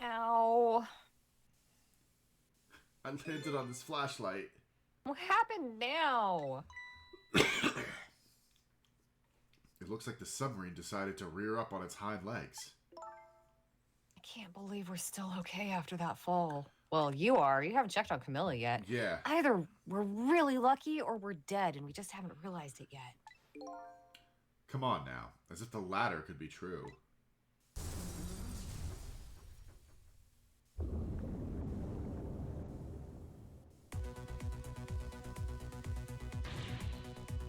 Ow. I landed on this flashlight. What happened now? It looks like the submarine decided to rear up on its hind legs. I can't believe we're still okay after that fall. Well, you are. You haven't checked on Camilla yet. Yeah. Either we're really lucky or we're dead and we just haven't realized it yet. Come on now. As if the latter could be true.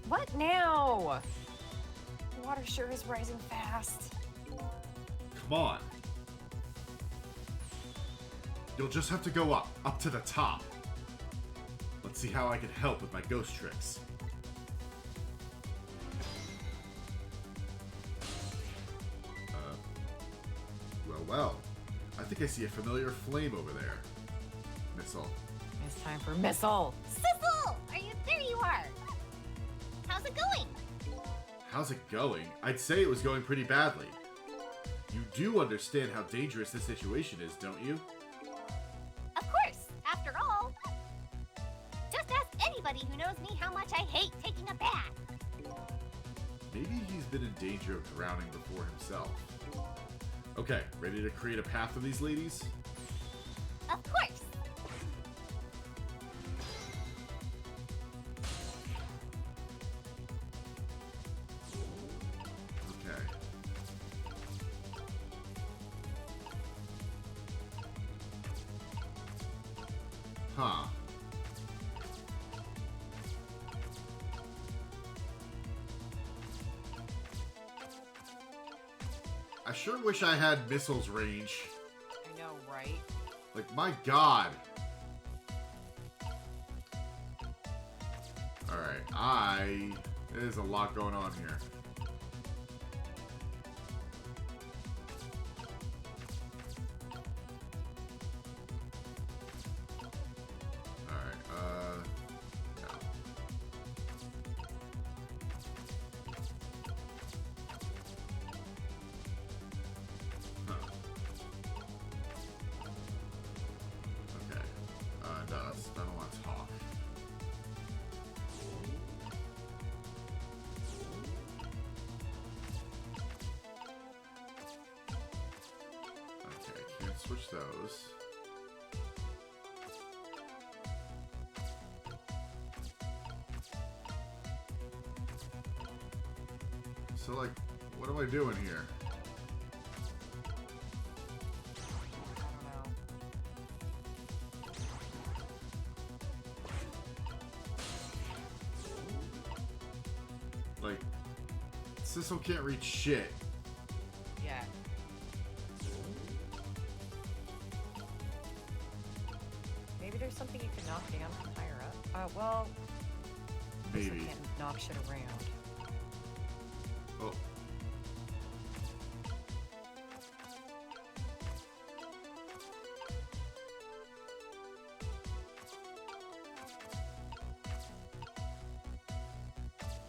What now? The water sure is rising fast. Come on. You'll just have to go up to the top. Let's see how I can help with my ghost tricks. Well. I think I see a familiar flame over there. Missile. It's time for missile. Sissel! There you are! How's it going? How's it going? I'd say it was going pretty badly. You do understand how dangerous this situation is, don't you? Of course, after all. Just ask anybody who knows me how much I hate taking a bath. Maybe he's been in danger of drowning before himself. Okay, ready to create a path for these ladies? Of course. Okay. Huh. I sure wish I had missiles range. I know, right? Like, my god. Alright, there's a lot going on here. Alright, no. Huh. Okay. No, I don't want to talk. Okay, can't switch those. So, like, what am I doing here? I don't know. Like, Sissel can't reach shit. Yeah. Maybe there's something you can knock down from higher up. Well, Maybe. you can't knock shit around. Oh.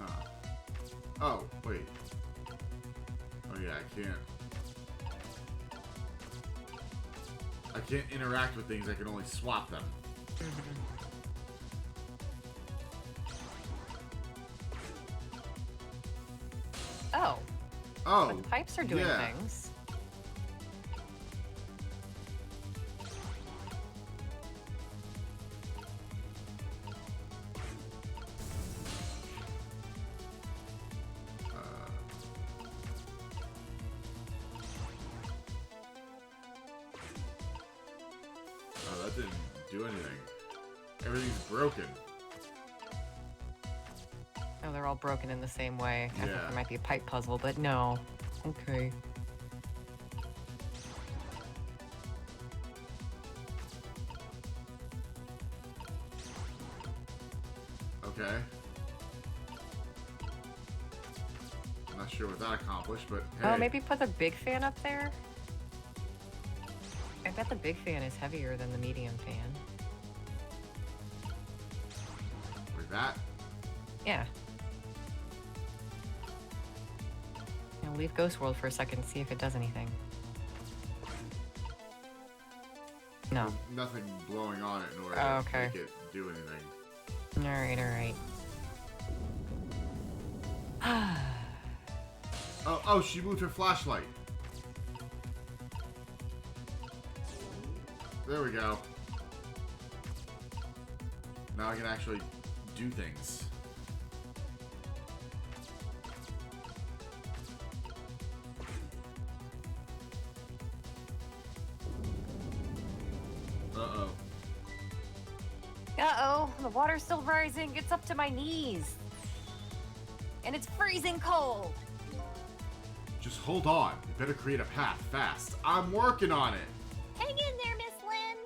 Huh. Oh, wait. Oh yeah, I can't interact with things, I can only swap them. Oh. Oh. But the pipes are doing yeah. things. Oh, that didn't do anything. Everything's broken. Oh, they're all broken in the same way. I thought Yeah. there might be a pipe puzzle, but no. Okay. Okay. I'm not sure what that accomplished, but hey. Oh, maybe put the big fan up there? I bet the big fan is heavier than the medium fan. Like that? Yeah. Now leave Ghost World for a second and see if it does anything. No. Nothing blowing on it in order Oh, to okay. make it do anything. Alright, alright. Oh, she moved her flashlight. There we go. Now I can actually do things. Uh-oh. Uh-oh, the water's still rising. It's up to my knees. And it's freezing cold. Just hold on. You better create a path fast. I'm working on it. Hang in there, Miss Lynn.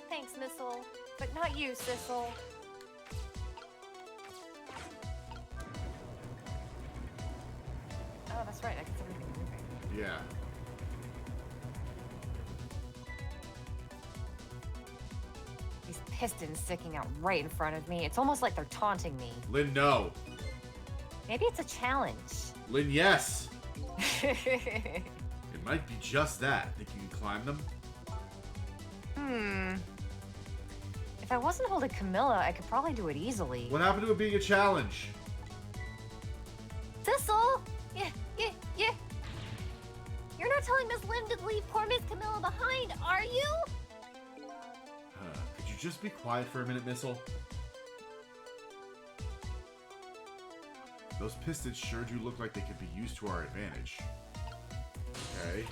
Thanks, Missile. But not you, Sissel. Oh, that's right. I guess everything's moving. Yeah. These pistons sticking out right in front of me. It's almost like they're taunting me. Lynn, no. Maybe it's a challenge. Lynn, yes. It might be just that. Think you can climb them? If I wasn't holding Camilla, I could probably do it easily. What happened to it being a challenge? Sissel! Yeah. You're not telling Miss Lynn to leave poor Miss Camilla behind, are you? Could you just be quiet for a minute, Missile? Those pistons sure do look like they could be used to our advantage. Okay.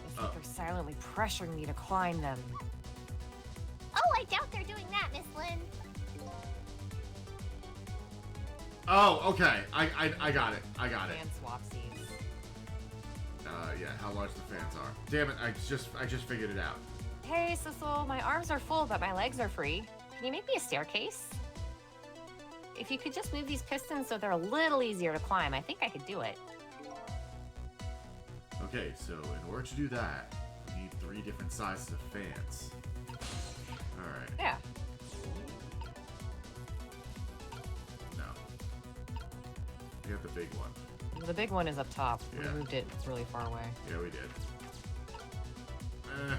It's like they're silently pressuring me to climb them. Oh, I doubt they're doing that, Miss Lynn. Oh, okay. I got it. I got it. Fan swapsies. Yeah, how large the fans are. Damn it, I just figured it out. Hey, Sissel, my arms are full, but my legs are free. Can you make me a staircase? If you could just move these pistons so they're a little easier to climb, I think I could do it. Okay, so in order to do that, we need 3 different sizes of fans. Alright. Yeah. No. We got the big one. The big one is up top. Yeah. We moved it really far away. Yeah, we did. Okay.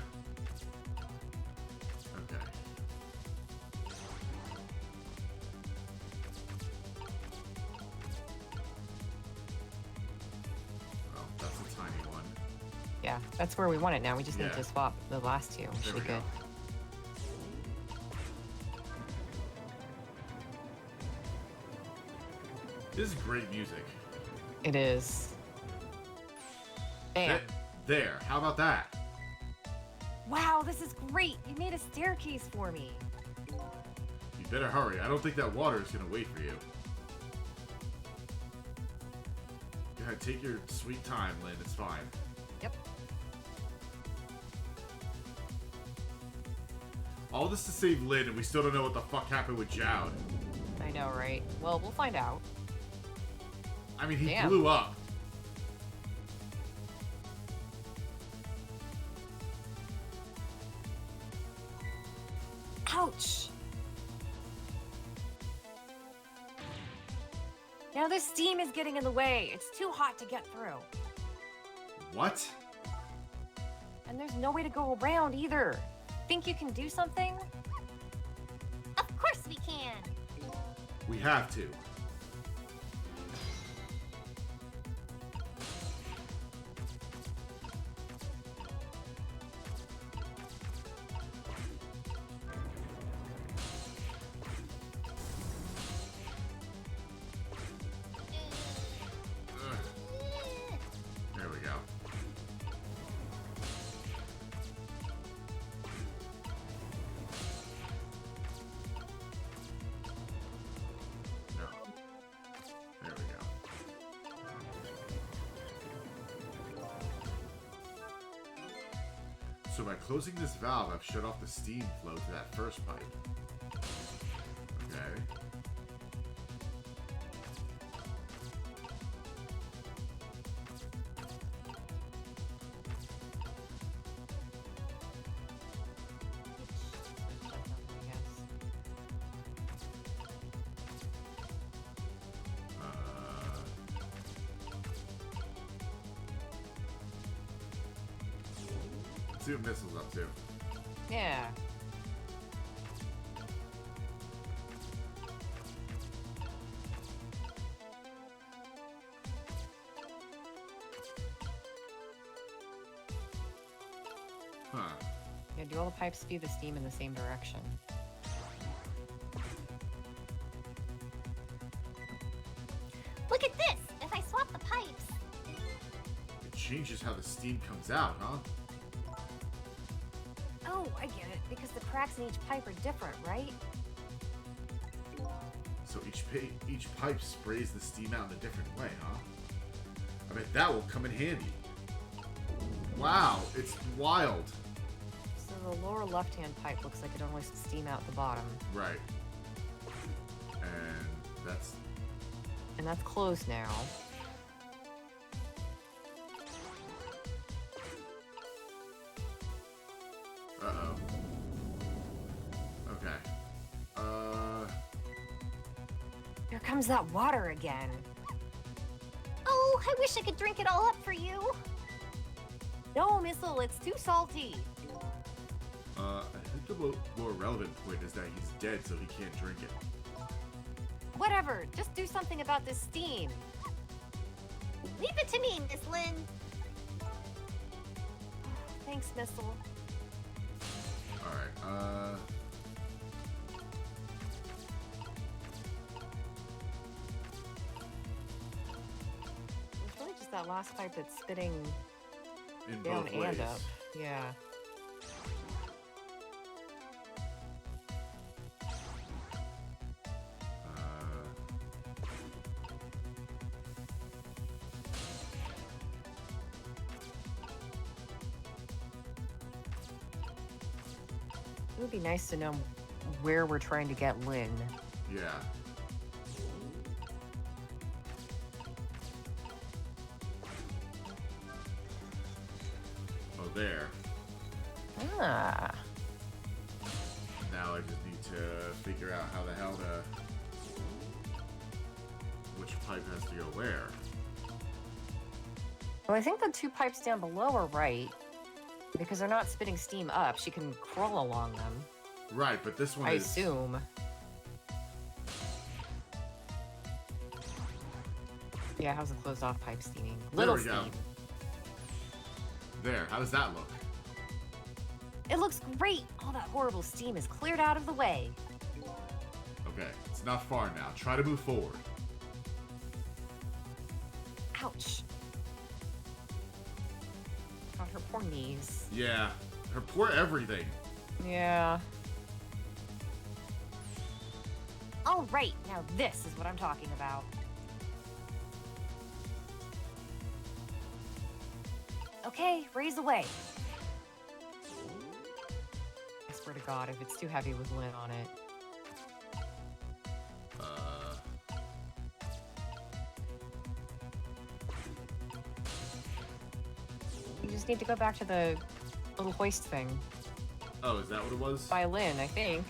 Well, that's a tiny one. Yeah, that's where we want it now. We just need Yeah. to swap the last two. There Should we be go. good. This is great music. It is. Bam. There. How about that? Wow, this is great. You made a staircase for me. You better hurry. I don't think that water is gonna wait for you. Go ahead, take your sweet time, Lynn. It's fine. Yep. All this to save Lynn, and we still don't know what the fuck happened with Jowd. I know, right? Well, we'll find out. I mean, he Damn. blew up. Ouch! Now the steam is getting in the way. It's too hot to get through. What? And there's no way to go around either. Think you can do something? Of course we can. We have to. There we go. No. There we go. So by closing this valve, I've shut off the steam flow to that first pipe. Okay. see what Missil's up to. Yeah. Huh. Yeah, do all the pipes feed the steam in the same direction? Look at this! If I swap the pipes... It changes how the steam comes out, huh? Oh, I get it. Because the cracks in each pipe are different, right? So each pipe sprays the steam out in a different way, huh? I bet that will come in handy. Wow, it's wild. So the lower left-hand pipe looks like it only steam out the bottom. Right. And that's closed now. Uh-oh. Okay. Here comes that water again. Oh, I wish I could drink it all up for you. No, Missile, it's too salty. I think the more relevant point is that he's dead, so he can't drink it. Whatever, just do something about this steam. Leave it to me, Miss Lynn. Thanks, Missile. Alright, It's really just that last pipe that's spitting in down both ways. and up. Yeah. It would be nice to know where we're trying to get Lynn. Yeah. Oh, there. Ah. Now I just need to figure out how the hell to... which pipe has to go where. Well, I think the two pipes down below are right. Because they're not spitting steam up. She can crawl along them. Right, but this one I is... assume. Yeah, how's the closed off pipe steaming? There Little we go. steam. There, how does that look? It looks great. All that horrible steam is cleared out of the way. Okay, it's not far now. Try to move forward. Ouch. God, her poor knees. Yeah, her poor everything. Yeah. All right, now this is what I'm talking about. Okay, raise away. I swear to God, if it's too heavy with Lynn on it. You just need to go back to the little hoist thing. Oh, is that what it was? By Lynn, I think.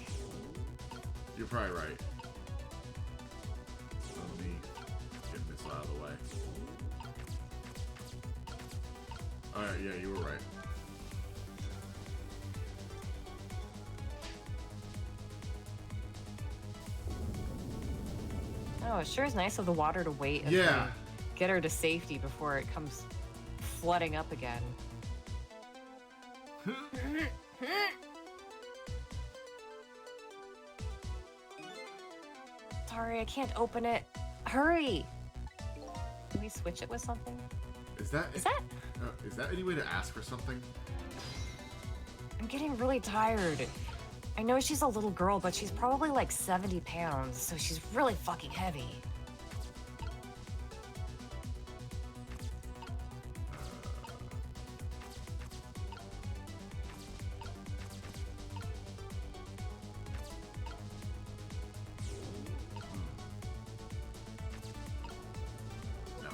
You're probably right. Let me get this out of the way. Alright, yeah, you were right. Oh, it sure is nice of the water to wait and Yeah. get her to safety before it comes flooding up again. Sorry, I can't open it. Hurry! Can we switch it with something? Is that any way to ask for something? I'm getting really tired. I know she's a little girl, but she's probably like 70 pounds, so she's really fucking heavy. No.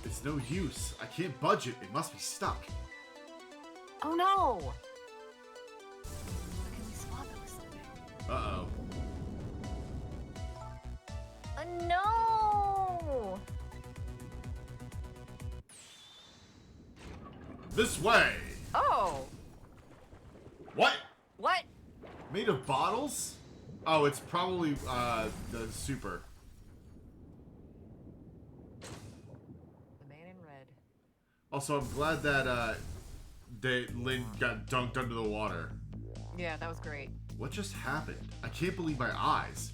It's no use. I can't budge it. It must be stuck. Oh no! Can we swap it with something? Uh-oh. No! This way! Oh! What? What? Made of bottles? Oh, it's probably, the super. The man in red. Also, I'm glad that, Lynn got dunked under the water. Yeah, that was great. What just happened? I can't believe my eyes.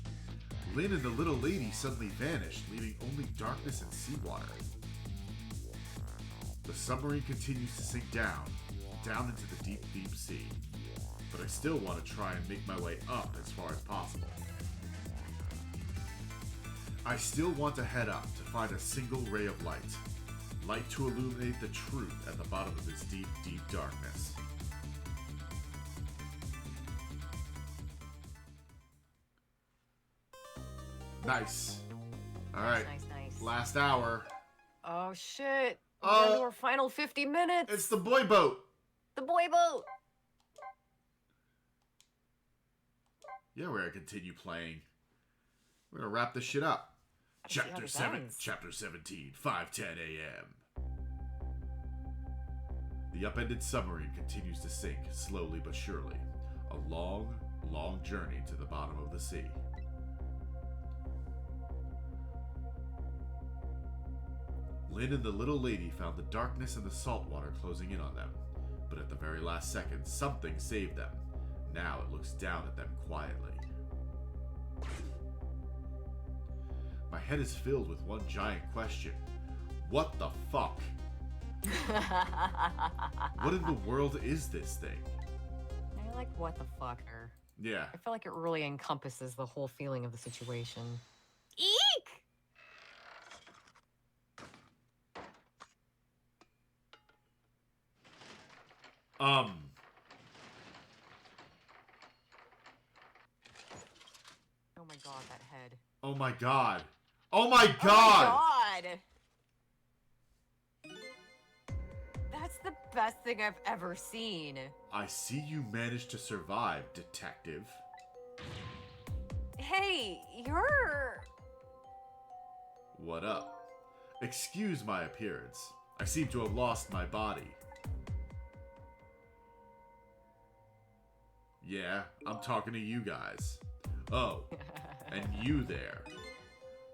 Lynn and the little lady suddenly vanished, leaving only darkness and seawater. The submarine continues to sink down into the deep, deep sea. But I still want to try and make my way up as far as possible. I still want to head up to find a single ray of light. Light to illuminate the truth at the bottom of this deep, deep darkness. Nice. Alright. Nice. Last hour. Oh, shit. We're Oh. down to our final 50 minutes. It's the boy boat. The boy boat. Yeah, we're gonna continue playing. We're gonna wrap this shit up. Gotta see how Chapter this 7, ends. Chapter 17, 5:10 a.m. The upended submarine continues to sink, slowly but surely. A long, long journey to the bottom of the sea. Lynn and the little lady found the darkness and the salt water closing in on them. But at the very last second, something saved them. Now it looks down at them quietly. My head is filled with one giant question. What the fuck? What in the world is this thing? I like what the fuck her. Yeah. I feel like it really encompasses the whole feeling of the situation. Eek! Oh my god, that head. Oh my god. Oh my god! Oh my god! That's the best thing I've ever seen. I see you managed to survive, detective. Hey, you're... What up? Excuse my appearance. I seem to have lost my body. Yeah, I'm talking to you guys. Oh, and you there.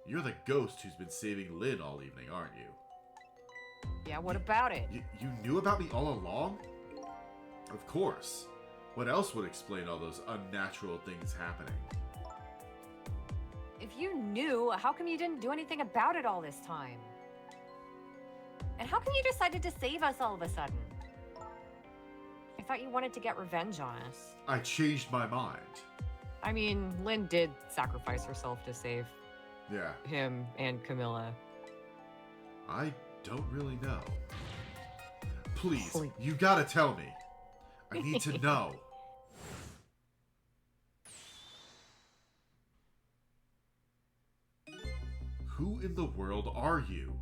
You're the ghost who's been saving Lynn all evening, aren't you? Yeah, what about it? You knew about me all along? Of course. What else would explain all those unnatural things happening? If you knew, how come you didn't do anything about it all this time? And how come you decided to save us all of a sudden? I thought you wanted to get revenge on us. I changed my mind. I mean, Lynn did sacrifice herself to save Yeah, him and Camilla. I don't really know. Please, Please. you gotta tell me. I need to know. Who in the world are you?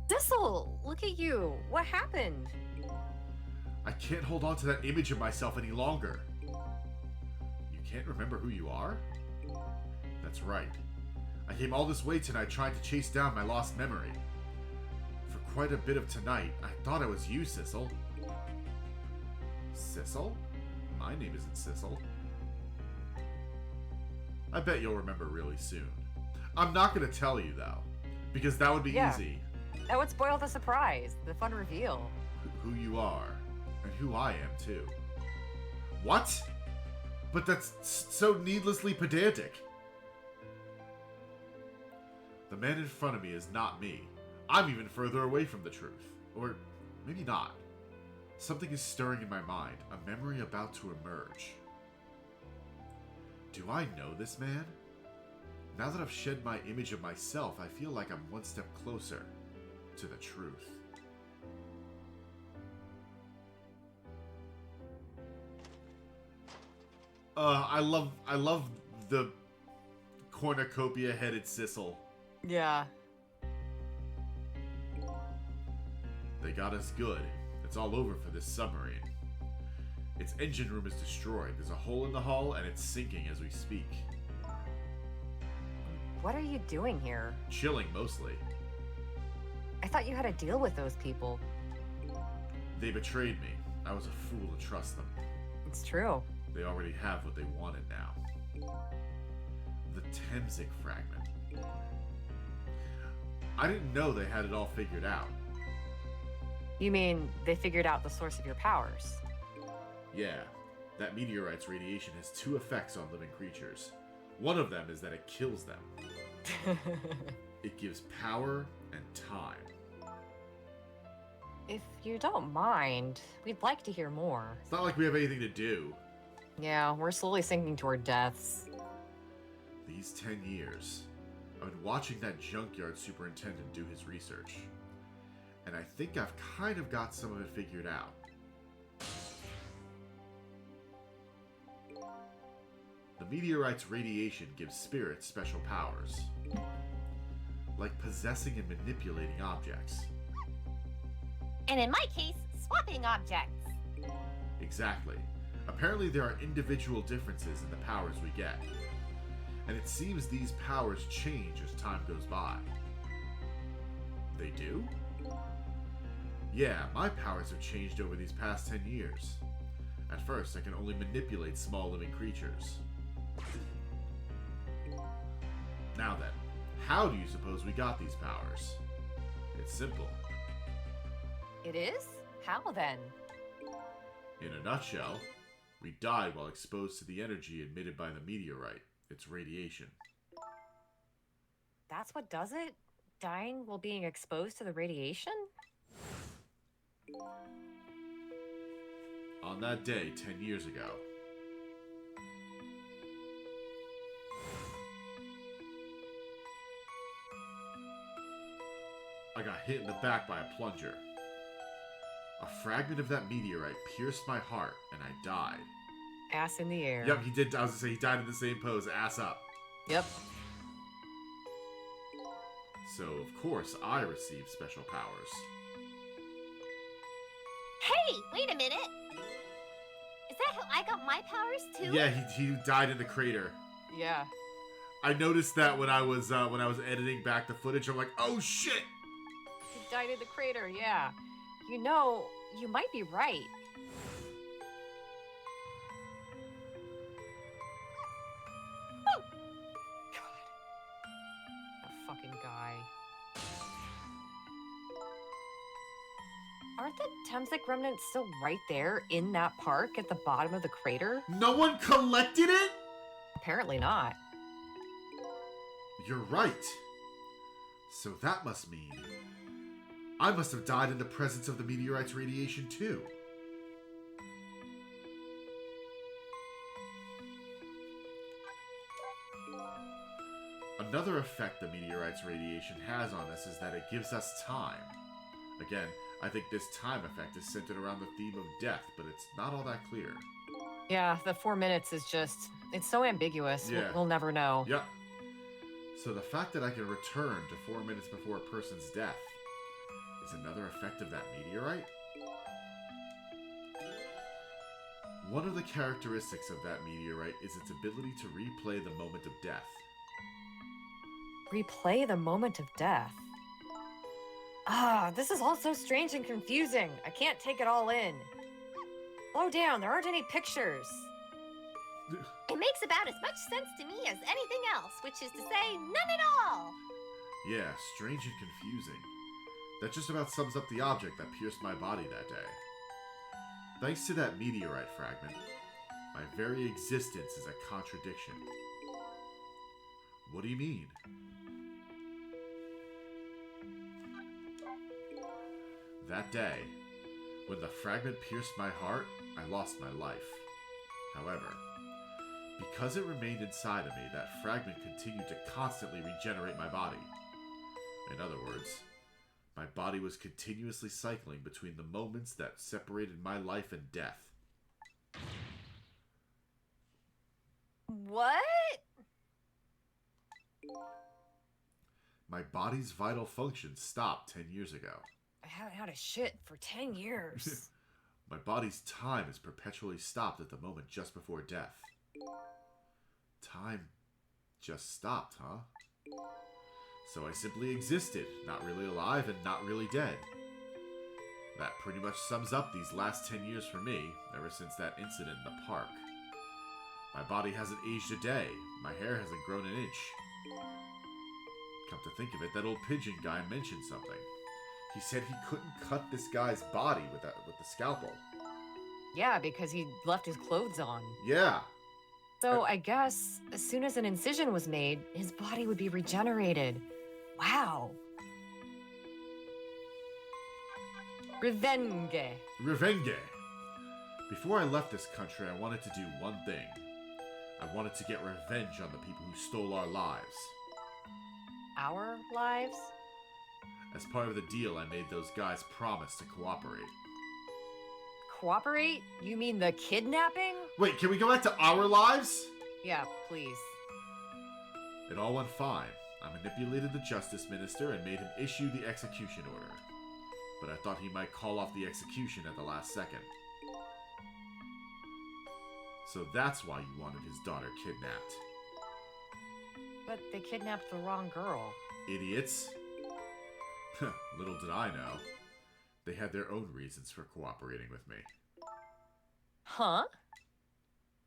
Sissel, look at you. What happened? I can't hold on to that image of myself any longer. You can't remember who you are? That's right. I came all this way tonight trying to chase down my lost memory. For quite a bit of tonight, I thought it was you, Sissel. Sissel? My name isn't Sissel. I bet you'll remember really soon. I'm not gonna tell you, though, because that would be Yeah. easy. That would spoil the surprise, the fun reveal. Who you are, and who I am, too. What? But that's so needlessly pedantic. The man in front of me is not me. I'm even further away from the truth. Or maybe not. Something is stirring in my mind, a memory about to emerge. Do I know this man? Now that I've shed my image of myself, I feel like I'm one step closer to the truth. I love the cornucopia-headed Sissel. Yeah. They got us good. It's all over for this submarine. Its engine room is destroyed. There's a hole in the hull, and it's sinking as we speak. What are you doing here? Chilling, mostly. I thought you had a deal with those people. They betrayed me. I was a fool to trust them. It's true. They already have what they wanted now. The Temsik fragment. I didn't know they had it all figured out. You mean they figured out the source of your powers? Yeah, that meteorite's radiation has two effects on living creatures. One of them is that it kills them. It gives power and time. If you don't mind, we'd like to hear more. It's not like we have anything to do. Yeah, we're slowly sinking to our deaths. These 10 years, I've been watching that junkyard superintendent do his research. And I think I've kind of got some of it figured out. The meteorite's radiation gives spirits special powers. Like possessing and manipulating objects. And in my case, swapping objects. Exactly. Apparently there are individual differences in the powers we get. And it seems these powers change as time goes by. They do? Yeah, my powers have changed over these past 10 years. At first, I can only manipulate small living creatures. Now then, how do you suppose we got these powers? It's simple. It is? How then? In a nutshell, we died while exposed to the energy emitted by the meteorite, its radiation. That's what does it? Dying while being exposed to the radiation? On that day 10 years ago, I got hit in the back by a plunger. A fragment of that meteorite pierced my heart, and I died. Ass in the air. Yep, he did. I was gonna say he died in the same pose, ass up. Yep. So, of course, I received special powers. Hey, wait a minute. Is that how I got my powers too? Yeah, he died in the crater. Yeah. I noticed that when I was editing back the footage. I'm like, oh shit! He died in the crater, yeah. You know, you might be right. Woo! God. That fucking guy. Aren't the Temsik remnants still right there in that park at the bottom of the crater? No one collected it? Apparently not. You're right. So that must mean I must have died in the presence of the meteorite's radiation too. Another effect the meteorite's radiation has on us is that it gives us time. Again, I think this time effect is centered around the theme of death, but it's not all that clear. Yeah, the 4 minutes is just, it's so ambiguous. Yeah. We'll never know. Yep. So the fact that I can return to 4 minutes before a person's death is another effect of that meteorite? One of the characteristics of that meteorite is its ability to replay the moment of death. Replay the moment of death. Ah, this is all so strange and confusing. I can't take it all in. Slow down, there aren't any pictures. It makes about as much sense to me as anything else, which is to say, none at all. Yeah, strange and confusing. That just about sums up the object that pierced my body that day. Thanks to that meteorite fragment, my very existence is a contradiction. What do you mean? That day, when the fragment pierced my heart, I lost my life. However, because it remained inside of me, that fragment continued to constantly regenerate my body. In other words, my body was continuously cycling between the moments that separated my life and death. What? My body's vital functions stopped 10 years ago. I haven't had a shit for 10 years. My body's time is perpetually stopped at the moment just before death. Time just stopped, huh? So I simply existed, not really alive and not really dead. That pretty much sums up these last 10 years for me, ever since that incident in the park. My body hasn't aged a day. My hair hasn't grown an inch. Come to think of it, that old pigeon guy mentioned something. He said he couldn't cut this guy's body with the scalpel. Yeah, because he left his clothes on. Yeah. So I guess as soon as an incision was made, his body would be regenerated. Wow. Revenge. Revenge. Before I left this country, I wanted to do one thing. I wanted to get revenge on the people who stole our lives. Our lives? As part of the deal, I made those guys promise to cooperate. Cooperate? You mean the kidnapping? Wait, can we go back to our lives? Yeah, please. It all went fine. I manipulated the justice minister and made him issue the execution order. But I thought he might call off the execution at the last second. So that's why you wanted his daughter kidnapped. But they kidnapped the wrong girl. Idiots. Little did I know. They had their own reasons for cooperating with me. Huh?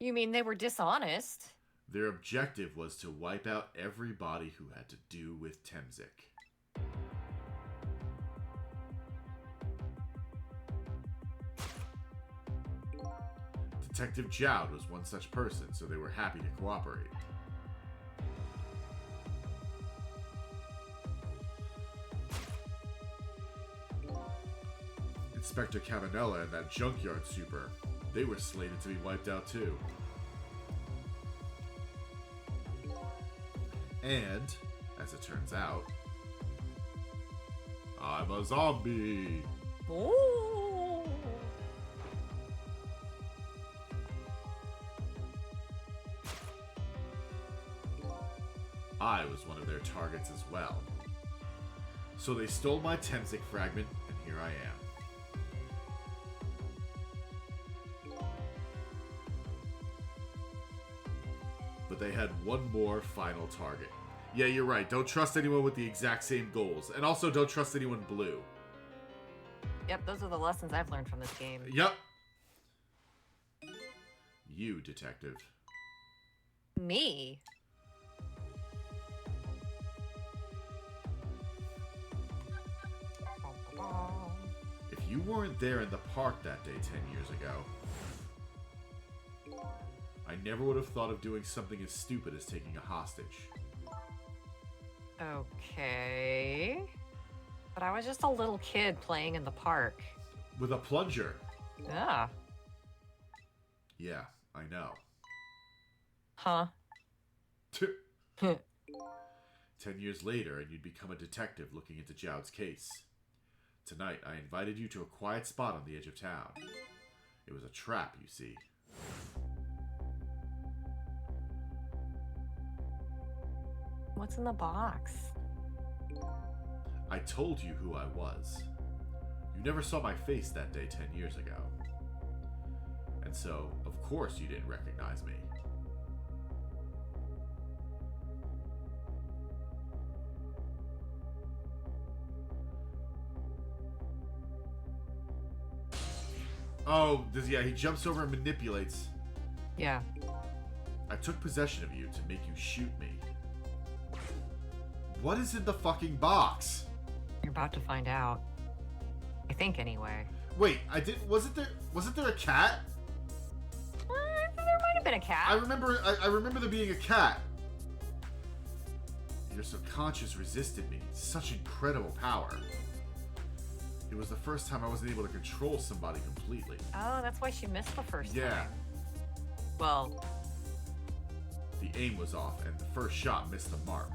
You mean they were dishonest? Their objective was to wipe out everybody who had to do with Temzik. Detective Jowd was one such person, so they were happy to cooperate. Inspector Cavanella and that junkyard super, they were slated to be wiped out too. And, as it turns out, I'm a zombie! Ooh. I was one of their targets as well. So they stole my Temzik fragment, and here I am. But they had one more final target. Yeah, you're right. Don't trust anyone with the exact same goals. And also don't trust anyone blue. Yep, those are the lessons I've learned from this game. Yep. You, detective. Me? If you weren't there in the park that day 10 years ago, I never would have thought of doing something as stupid as taking a hostage. Okay. But I was just a little kid playing in the park. With a plunger. Yeah. Yeah, I know. Huh? 10 years later, and you'd become a detective looking into Jowd's case. Tonight, I invited you to a quiet spot on the edge of town. It was a trap, you see. What's in the box? I told you who I was. You never saw my face that day 10 years ago. And so, of course you didn't recognize me. Oh, yeah, he jumps over and manipulates. Yeah. I took possession of you to make you shoot me. What is in the fucking box? You're about to find out. I think anyway. Wait, wasn't there a cat? There might have been a cat. I remember there being a cat. Your subconscious resisted me. Such incredible power. It was the first time I wasn't able to control somebody completely. Oh, that's why she missed the first Yeah. time. Well, The aim was off, and the first shot missed the mark.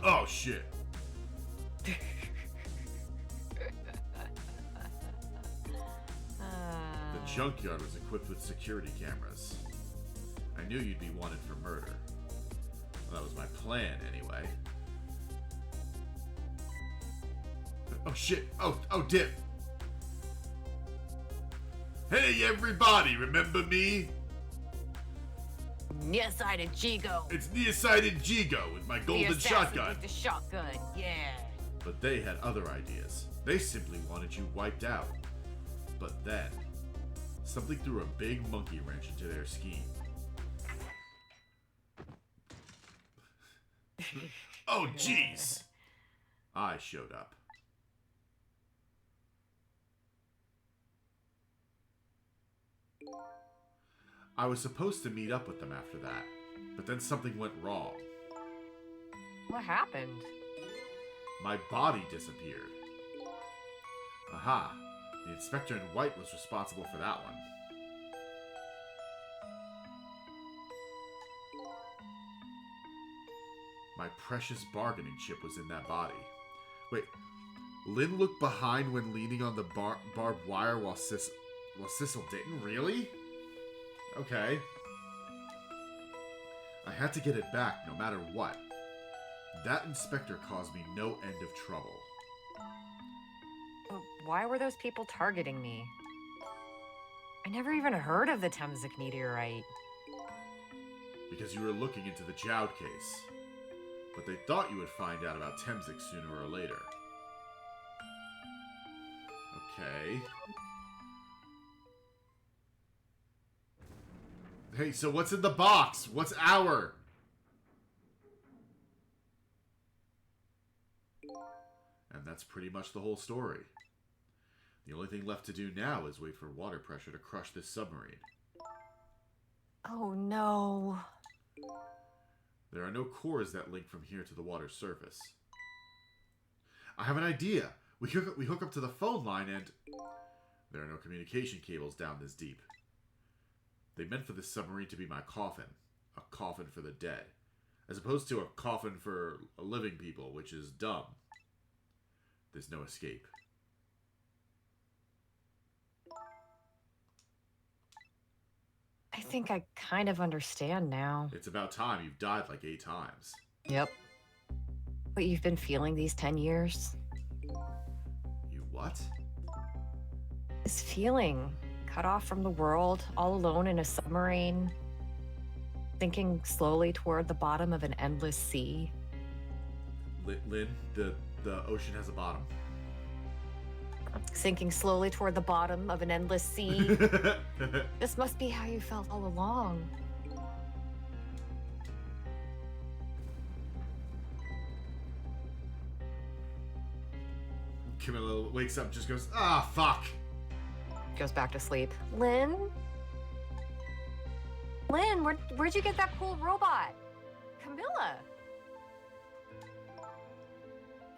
Oh, shit. The junkyard was equipped with security cameras. I knew you'd be wanted for murder. Well, that was my plan, anyway. Oh, shit. Oh, dip. Hey, everybody, remember me? nearsighted Jigo. It's nearsighted Jigo with my golden The assassin shotgun. with the shotgun, yeah. But they had other ideas. They simply wanted you wiped out. But then, something threw a big monkey wrench into their scheme. Oh, jeez! I showed up. I was supposed to meet up with them after that, but then something went wrong. What happened? My body disappeared. Aha! The inspector in white was responsible for that one. My precious bargaining chip was in that body. Wait, Lynn looked behind when leaning on the barbed wire while Sissel didn't? Really? Okay. I had to get it back no matter what. That inspector caused me no end of trouble. Oh, why were those people targeting me? I never even heard of the Temzik meteorite. Because you were looking into the Jowd case. But they thought you would find out about Temzik sooner or later. Okay. Hey, so what's in the box? What's our? And that's pretty much the whole story. The only thing left to do now is wait for water pressure to crush this submarine. Oh no. There are no cores that link from here to the water's surface. I have an idea. We hook up to the phone line and... There are no communication cables down this deep. They meant for this submarine to be my coffin. A coffin for the dead. As opposed to a coffin for living people, which is dumb. There's no escape. I think I kind of understand now. It's about time. You've died like 8 times. Yep. What you've been feeling these 10 years? You what? This feeling, cut off from the world, all alone in a submarine, sinking slowly toward the bottom of an endless sea. Lynn, the ocean has a bottom. Sinking slowly toward the bottom of an endless sea. This must be how you felt all along. Camilla wakes up, just goes, ah, fuck. Goes back to sleep. Lynn? Lynn, where'd you get that cool robot? Camilla?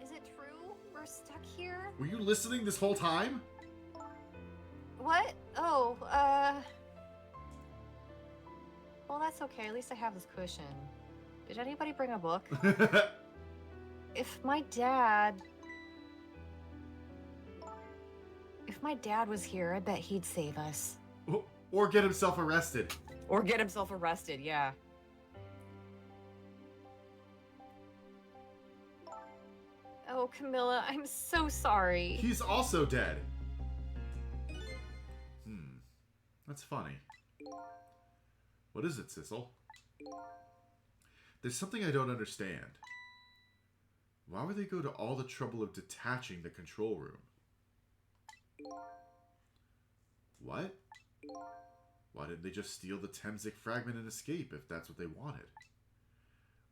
Is it true? We're stuck here? Were you listening this whole time? What? Oh, well, that's okay. At least I have this cushion. Did anybody bring a book? If my dad was here, I bet he'd save us. Or get himself arrested. Or get himself arrested, yeah. Oh, Camilla, I'm so sorry. He's also dead. That's funny. What is it, Sissel? There's something I don't understand. Why would they go to all the trouble of detaching the control room? What? Why didn't they just steal the Temzik fragment and escape if that's what they wanted?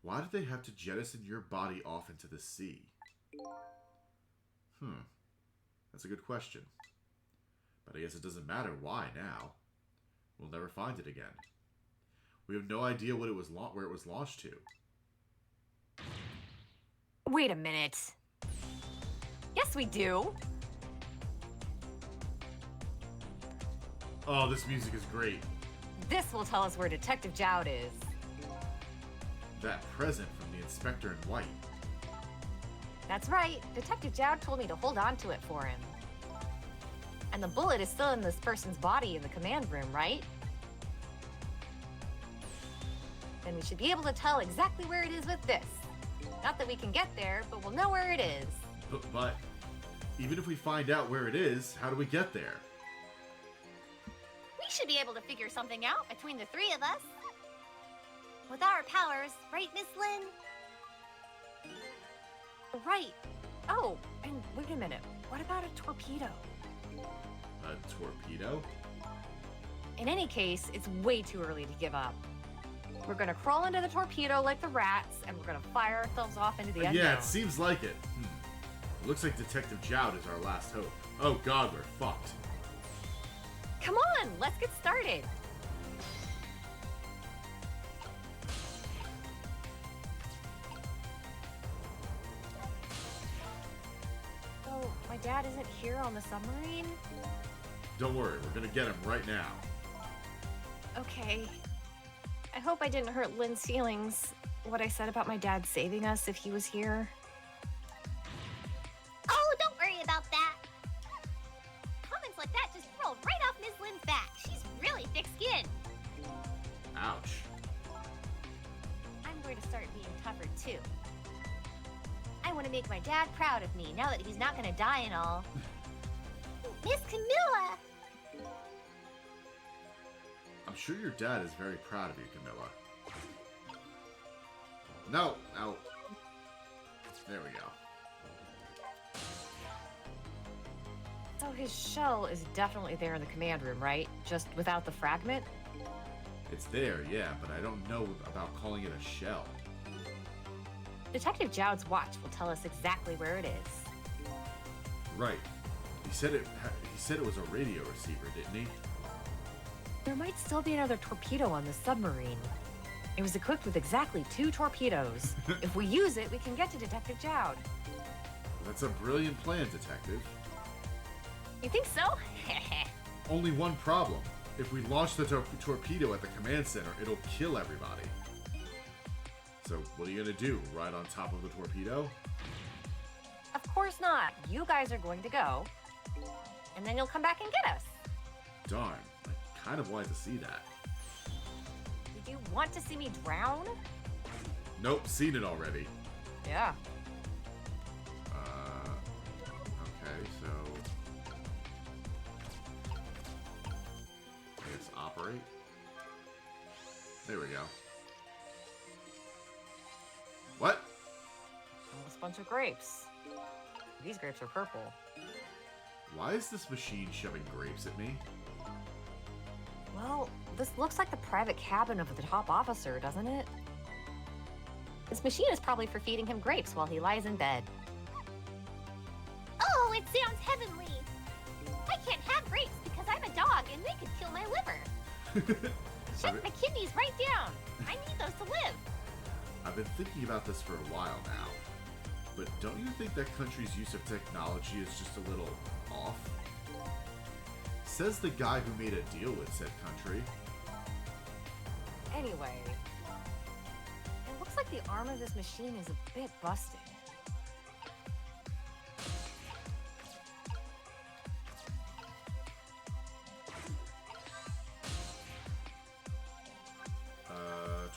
Why did they have to jettison your body off into the sea? That's a good question. But I guess it doesn't matter why now. We'll never find it again. We have no idea what it was where it was launched to. Wait a minute. Yes, we do. Oh, this music is great. This will tell us where Detective Jowd is. That present from the inspector in white. That's right. Detective Jowd told me to hold on to it for him. And the bullet is still in this person's body in the command room, right? Then we should be able to tell exactly where it is with this. Not that we can get there, but we'll know where it is. But even if we find out where it is, how do we get there? We should be able to figure something out between the 3 of us. With our powers, right, Miss Lynn? Right. Oh, and wait a minute. What about a torpedo? A torpedo? In any case, it's way too early to give up. We're gonna crawl into the torpedo like the rats, and we're gonna fire ourselves off into the unknown. Yeah, it seems like it. It looks like Detective Jowd is our last hope. Oh god, we're fucked. Come on, let's get started. So, my dad isn't here on the submarine? Don't worry, we're gonna get him right now. Okay. I hope I didn't hurt Lynn's feelings. What I said about my dad saving us if he was here. Oh, don't worry about that. Comments like that just roll right off Miss Lynn's back. She's really thick-skinned. Ouch. I'm going to start being tougher, too. I want to make my dad proud of me now that he's not going to die and all. Miss Camilla! I'm sure your dad is very proud of you, Camilla. No, no. There we go. So his shell is definitely there in the command room, right? Just without the fragment? It's there, yeah, but I don't know about calling it a shell. Detective Jowd's watch will tell us exactly where it is. Right. He said it was a radio receiver, didn't he? There might still be another torpedo on the submarine. It was equipped with exactly 2 torpedoes. If we use it, we can get to Detective Jowd. That's a brilliant plan, Detective. You think so? Only one problem. If we launch the torpedo at the command center, it'll kill everybody. So, what are you gonna do? Ride on top of the torpedo? Of course not. You guys are going to go. And then you'll come back and get us. Darn, I kind of wanted to see that. Did you want to see me drown? Nope, seen it already. Yeah. Okay, so... I guess operate. There we go. What? Almost a bunch of grapes. These grapes are purple. Why is this machine shoving grapes at me? Well, this looks like the private cabin of the top officer, doesn't it? This machine is probably for feeding him grapes while he lies in bed. Oh, it sounds heavenly. I can't have grapes because I'm a dog and they could kill my liver. Shut my kidneys right down. I need those to live. I've been thinking about this for a while now, but don't you think that country's use of technology is just a little off? Says the guy who made a deal with said country. Anyway, it looks like the arm of this machine is a bit busted.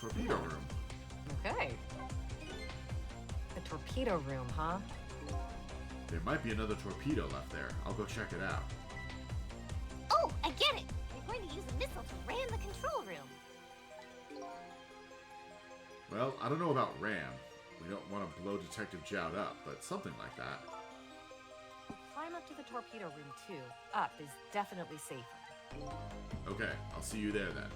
Torpedo room. Okay. The torpedo room, huh? There might be another torpedo left there. I'll go check it out. Oh, I get it. You're going to use a missile to ram the control room. Well, I don't know about ram. We don't want to blow Detective Jowd up, but something like that. Climb up to the torpedo room, too. Up is definitely safer. Okay, I'll see you there then.